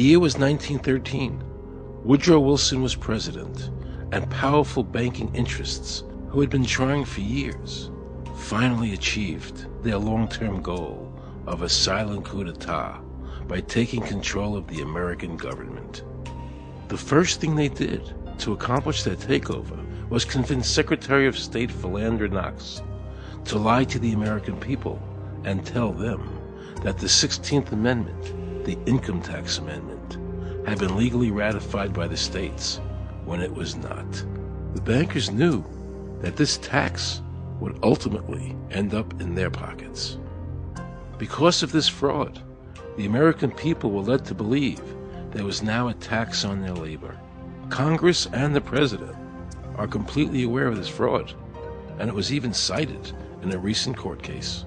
year was 1913. Woodrow Wilson was president, and powerful banking interests, who had been trying for years, finally achieved their long-term goal of a silent coup d'etat by taking control of the American government. The first thing they did to accomplish their takeover was convince Secretary of State Philander Knox to lie to the American people and tell them that the 16th Amendment, the Income Tax Amendment, had been legally ratified by the states when it was not. The bankers knew that this tax would ultimately end up in their pockets. Because of this fraud, the American people were led to believe there was now a tax on their labor. Congress and the President are completely aware of this fraud, and it was even cited in a recent court case.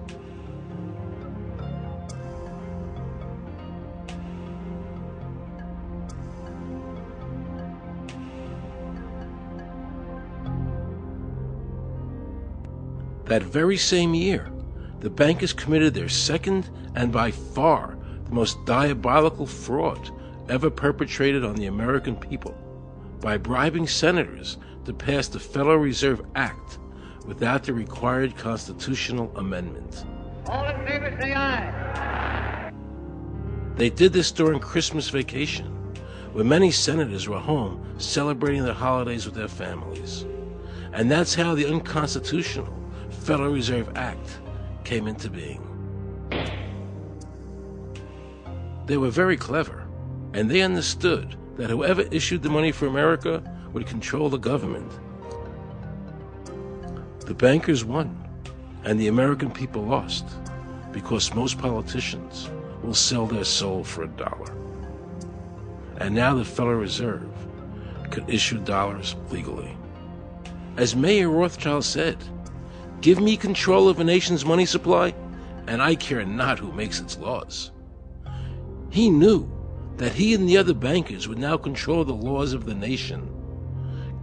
That very same year, the bankers committed their second and by far the most diabolical fraud ever perpetrated on the American people by bribing senators to pass the Federal Reserve Act without the required constitutional amendment. All in favor, say aye. They did this during Christmas vacation, when many senators were home celebrating their holidays with their families. And that's how the unconstitutional Federal Reserve Act came into being. They were very clever, and they understood that whoever issued the money for America would control the government. The bankers won, and the American people lost, because most politicians will sell their soul for $1. And now the Federal Reserve could issue dollars legally. As Mayor Rothschild said, "Give me control of a nation's money supply, and I care not who makes its laws." He knew that he and the other bankers would now control the laws of the nation.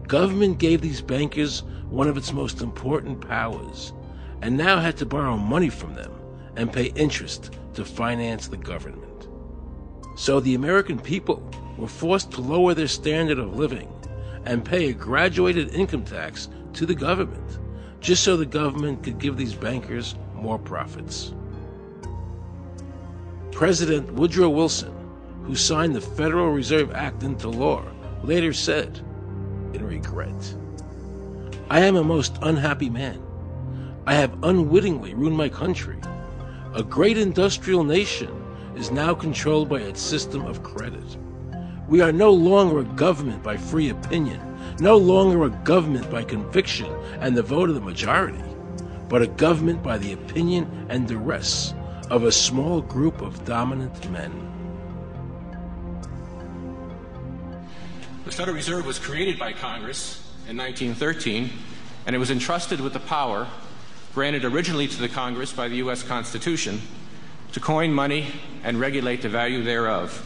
Government gave these bankers one of its most important powers, and now had to borrow money from them and pay interest to finance the government. So the American people were forced to lower their standard of living and pay a graduated income tax to the government, just so the government could give these bankers more profits. President Woodrow Wilson, who signed the Federal Reserve Act into law, later said, in regret, "I am a most unhappy man. I have unwittingly ruined my country. A great industrial nation is now controlled by its system of credit. We are no longer a government by free opinion, no longer a government by conviction and the vote of the majority, but a government by the opinion and duress of a small group of dominant men." The Federal Reserve was created by Congress in 1913, and it was entrusted with the power granted originally to the Congress by the U.S. Constitution to coin money and regulate the value thereof.